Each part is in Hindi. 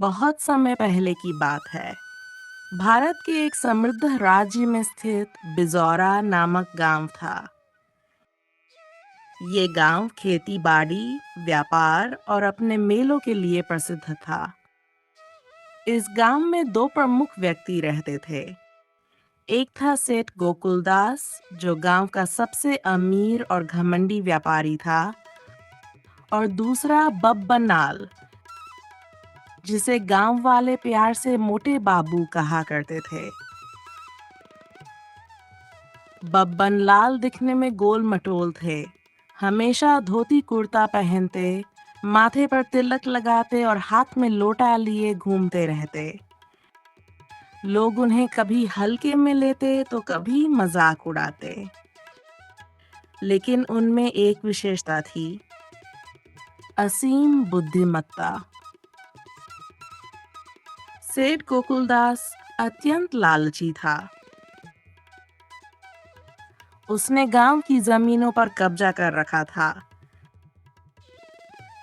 बहुत समय पहले की बात है। भारत के एक समृद्ध राज्य में स्थित बिजौरा नामक गांव था। ये गांव खेती-बाड़ी, व्यापार और अपने मेलों के लिए प्रसिद्ध था। इस गांव में दो प्रमुख व्यक्ति रहते थे। एक था सेठ गोकुलदास, जो गांव का सबसे अमीर और घमंडी व्यापारी था, और दूसरा बब्बन, जिसे गांव वाले प्यार से मोटे बाबू कहा करते थे। बब्बन लाल दिखने में गोल मटोल थे। हमेशा धोती कुर्ता पहनते, माथे पर तिलक लगाते और हाथ में लोटा लिए घूमते रहते। लोग उन्हें कभी हल्के में लेते तो कभी मजाक उड़ाते। लेकिन उनमें एक विशेषता थी, असीम बुद्धिमत्ता। सेठ गोकुलदास अत्यंत लालची था। उसने गांव की जमीनों पर कब्जा कर रखा था।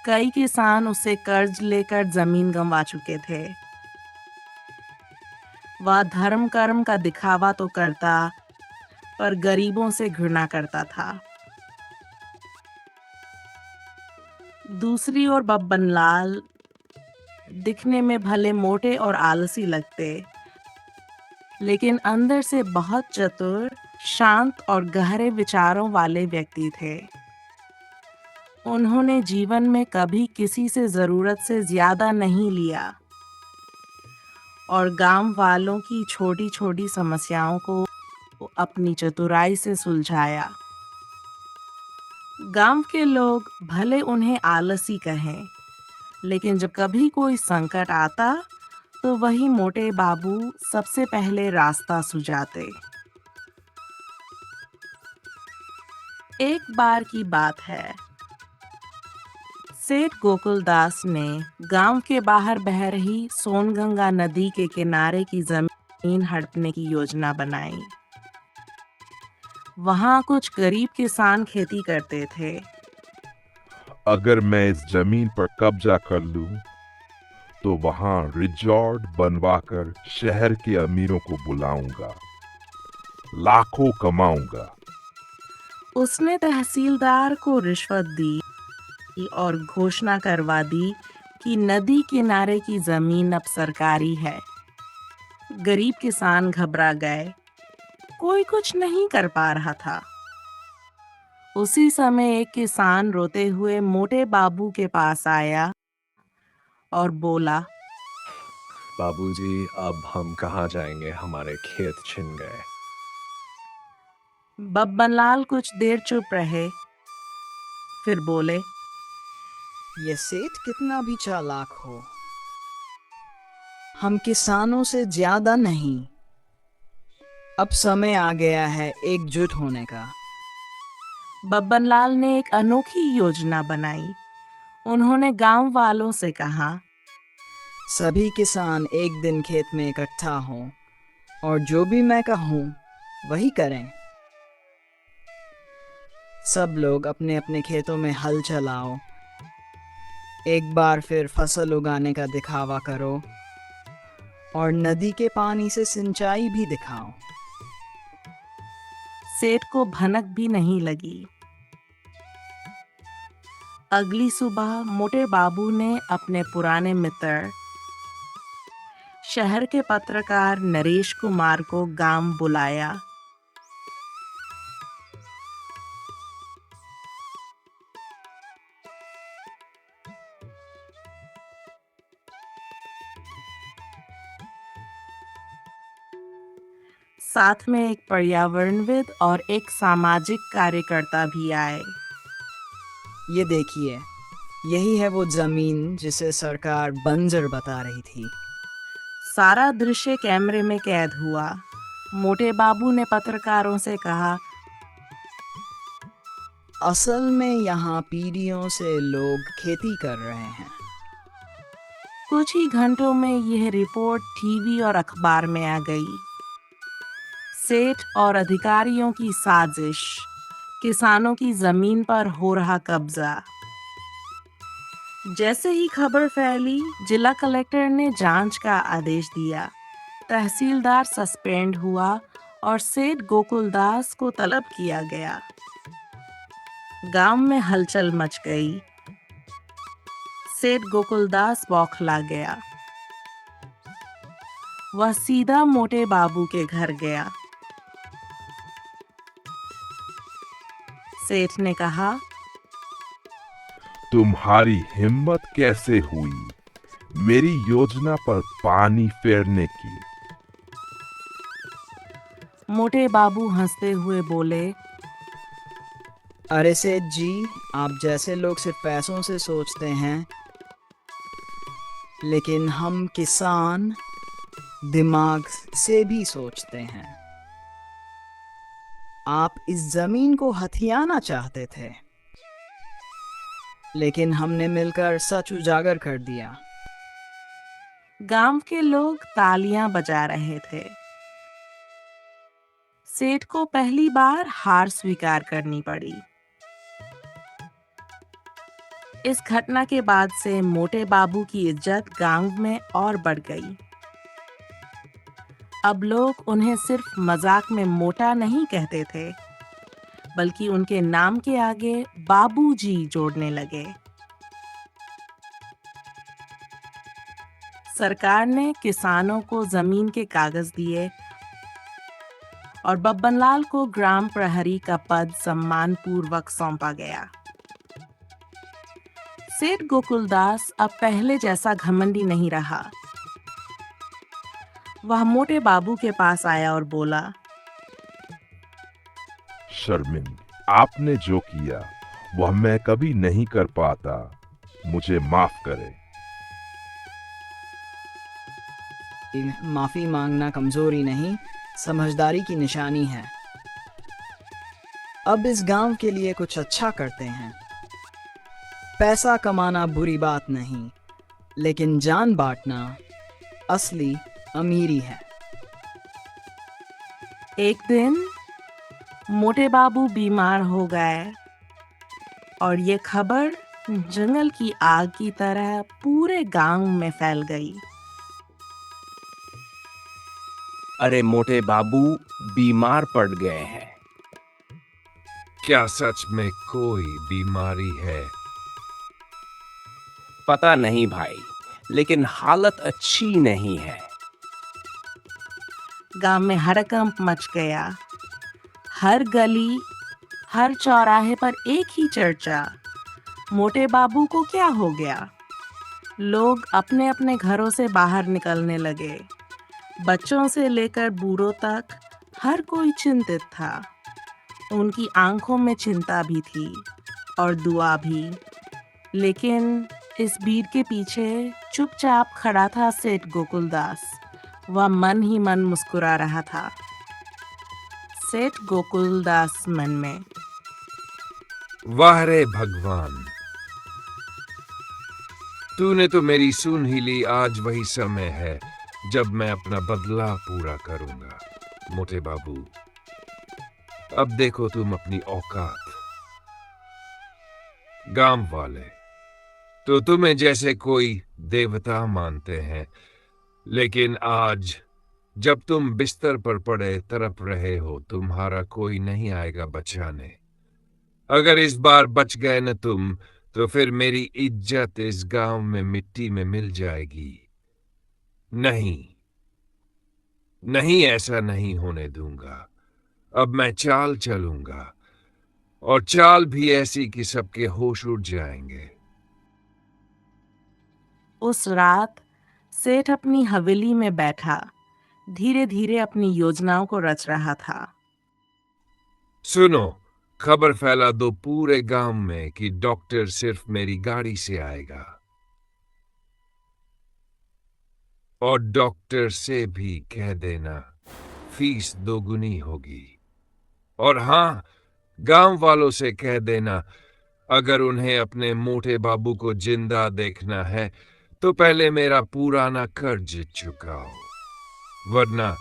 कई किसान उससे कर्ज लेकर जमीन गंवा चुके थे। वह धर्म कर्म का दिखावा तो करता, पर गरीबों से घृणा करता था। दूसरी ओर बब्बन लाल दिखने में भले मोटे और आलसी लगते, लेकिन अंदर से बहुत चतुर, शांत और गहरे विचारों वाले व्यक्ति थे। उन्होंने जीवन में कभी किसी से जरूरत से ज्यादा नहीं लिया और गांव वालों की छोटी-छोटी समस्याओं को अपनी चतुराई से सुलझाया। गांव के लोग भले उन्हें आलसी कहें, लेकिन जब कभी कोई संकट आता, तो वही मोटे बाबू सबसे पहले रास्ता सुझाते। एक बार की बात है, सेठ गोकुलदास ने गांव के बाहर बह रही सोनगंगा नदी के किनारे की जमीन हड़पने की योजना बनाई। वहां कुछ गरीब किसान खेती करते थे। अगर मैं इस जमीन पर कब्जा कर लूं, तो वहां रिजॉर्ट बनवाकर शहर के अमीरों को बुलाऊंगा, लाखों कमाऊंगा। उसने तहसीलदार को रिश्वत दी और घोषणा करवा दी कि नदी किनारे की जमीन अब सरकारी है। गरीब किसान घबरा गए। कोई कुछ नहीं कर पा रहा था। उसी समय एक किसान रोते हुए मोटे बाबू के पास आया और बोला, बाबूजी, अब हम कहाँ जाएंगे? हमारे खेत छिन गए। बब्बनलाल कुछ देर चुप रहे, फिर बोले, ये सेठ कितना भी चालाक हो, हम किसानों से ज्यादा नहीं। अब समय आ गया है एकजुट होने का। बब्बनलाल ने एक अनोखी योजना बनाई। उन्होंने गांव वालों से कहा, सभी किसान एक दिन खेत में इकट्ठा हों और जो भी मैं कहूँ वही करें। सब लोग अपने अपने खेतों में हल चलाओ। एक बार फिर फसल उगाने का दिखावा करो और नदी के पानी से सिंचाई भी दिखाओ। सेठ को भनक भी नहीं लगी। अगली सुबह मोटे बाबू ने अपने पुराने मित्र, शहर के पत्रकार नरेश कुमार को गांव बुलाया। साथ में एक पर्यावरणविद और एक सामाजिक कार्यकर्ता भी आए। ये देखिए, यही है वो जमीन जिसे सरकार बंजर बता रही थी। सारा दृश्य कैमरे में कैद हुआ। मोटे बाबू ने पत्रकारों से कहा, असल में यहाँ पीढ़ियों से लोग खेती कर रहे हैं। कुछ ही घंटों में यह रिपोर्ट टीवी और अखबार में आ गई। सेठ और अधिकारियों की साजिश, किसानों की जमीन पर हो रहा कब्जा। जैसे ही खबर फैली, जिला कलेक्टर ने जांच का आदेश दिया। तहसीलदार सस्पेंड हुआ और सेठ गोकुलदास को तलब किया गया। गांव में हलचल मच गई। सेठ गोकुलदास बौखला गया। वह सीधा मोटे बाबू के घर गया। सेठ ने कहा, तुम्हारी हिम्मत कैसे हुई मेरी योजना पर पानी फेरने की? मोटे बाबू हंसते हुए बोले, अरे सेठ जी, आप जैसे लोग सिर्फ पैसों से सोचते हैं, लेकिन हम किसान दिमाग से भी सोचते हैं। आप इस जमीन को हथियाना चाहते थे, लेकिन हमने मिलकर सच उजागर कर दिया। गांव के लोग तालियां बजा रहे थे। सेठ को पहली बार हार स्वीकार करनी पड़ी। इस घटना के बाद से मोटे बाबू की इज्जत गांव में और बढ़ गई। अब लोग उन्हें सिर्फ मजाक में मोटा नहीं कहते थे, बल्कि उनके नाम के आगे बाबूजी जोड़ने लगे। सरकार ने किसानों को जमीन के कागज दिए और बब्बनलाल को ग्राम प्रहरी का पद सम्मान पूर्वक सौंपा गया। सेठ गोकुलदास अब पहले जैसा घमंडी नहीं रहा। वह मोटे बाबू के पास आया और बोला, शर्मिंद, आपने जो किया वह मैं कभी नहीं कर पाता, मुझे माफ करें। माफी मांगना कमजोरी नहीं, समझदारी की निशानी है। अब इस गांव के लिए कुछ अच्छा करते हैं। पैसा कमाना बुरी बात नहीं, लेकिन जान बांटना असली अमीरी है। एक दिन मोटे बाबू बीमार हो गए और ये खबर जंगल की आग की तरह पूरे गांव में फैल गई। अरे मोटे बाबू बीमार पड़ गए हैं। क्या सच में कोई बीमारी है? पता नहीं भाई, लेकिन हालत अच्छी नहीं है। गांव में हड़कंप मच गया। हर गली, हर चौराहे पर एक ही चर्चा, मोटे बाबू को क्या हो गया। लोग अपने अपने घरों से बाहर निकलने लगे। बच्चों से लेकर बूढ़ों तक हर कोई चिंतित था। उनकी आंखों में चिंता भी थी और दुआ भी। लेकिन इस भीड़ के पीछे चुपचाप खड़ा था सेठ गोकुलदास। वह मन ही मन मुस्कुरा रहा था। सेठ गोकुलदास मन में, वाह रे भगवान, तूने तो मेरी सुन ही ली। आज वही समय है जब मैं अपना बदला पूरा करूंगा। मोटे बाबू, अब देखो तुम अपनी औकात। गांव वाले तो तुम्हें जैसे कोई देवता मानते हैं, लेकिन आज जब तुम बिस्तर पर पड़े तड़प रहे हो, तुम्हारा कोई नहीं आएगा बचाने। अगर इस बार बच गए न तुम, तो फिर मेरी इज्जत इस गांव में मिट्टी में मिल जाएगी। नहीं नहीं, ऐसा नहीं होने दूंगा। अब मैं चाल चलूंगा, और चाल भी ऐसी कि सबके होश उड़ जाएंगे। उस रात सेठ अपनी हवेली में बैठा धीरे धीरे अपनी योजनाओं को रच रहा था। सुनो, खबर फैला दो पूरे गांव में कि डॉक्टर सिर्फ मेरी गाड़ी से आएगा, और डॉक्टर से भी कह देना फीस दोगुनी होगी। और हाँ, गांव वालों से कह देना, अगर उन्हें अपने मोटे बाबू को जिंदा देखना है तो पहले मेरा पुराना कर्ज चुकाओ, वरना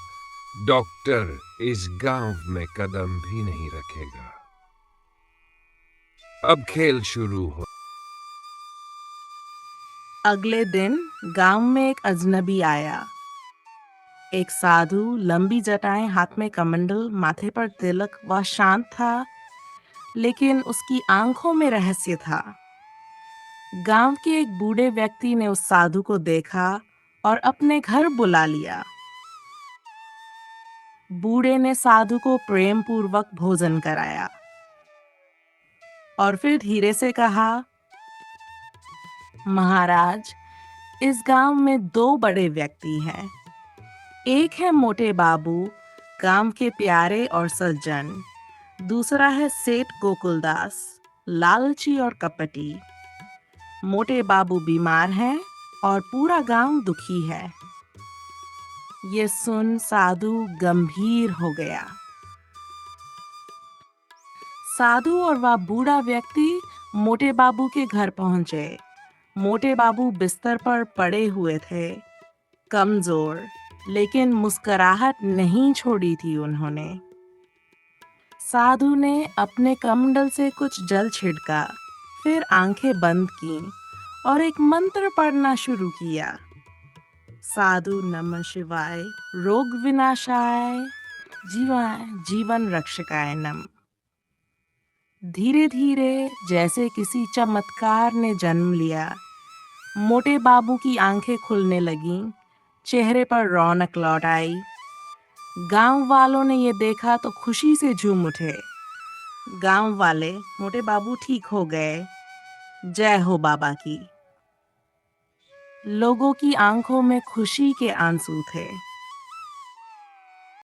डॉक्टर इस गांव में कदम भी नहीं रखेगा। अब खेल शुरू हो। अगले दिन गांव में एक अजनबी आया। एक साधु, लंबी जटाएं, हाथ में कमंडल, माथे पर तिलक, वह शांत था, लेकिन उसकी आंखों में रहस्य था। गांव के एक बूढ़े व्यक्ति ने उस साधु को देखा और अपने घर बुला लिया। बूढ़े ने साधु को प्रेम पूर्वक भोजन कराया और फिर धीरे से कहा, महाराज, इस गांव में दो बड़े व्यक्ति हैं। एक है मोटे बाबू, गांव के प्यारे और सज्जन। दूसरा है सेठ गोकुलदास, लालची और कपटी। मोटे बाबू बीमार हैं और पूरा गांव दुखी है। ये सुन साधु गंभीर हो गया। साधु और वह बूढ़ा व्यक्ति मोटे बाबू के घर पहुंचे। मोटे बाबू बिस्तर पर पड़े हुए थे, कमजोर, लेकिन मुस्कुराहट नहीं छोड़ी थी उन्होंने। साधु ने अपने कमंडल से कुछ जल छिड़का, फिर आंखें बंद की और एक मंत्र पढ़ना शुरू किया। साधु नमः शिवाय, रोग विनाशाय, जीवन रक्षकाय नम। धीरे धीरे, जैसे किसी चमत्कार ने जन्म लिया, मोटे बाबू की आंखें खुलने लगीं, चेहरे पर रौनक लौट आई। गांव वालों ने ये देखा तो खुशी से झूम उठे। गांव वाले, मोटे बाबू ठीक हो गए, जय हो बाबा की। लोगों की आंखों में खुशी के आंसू थे।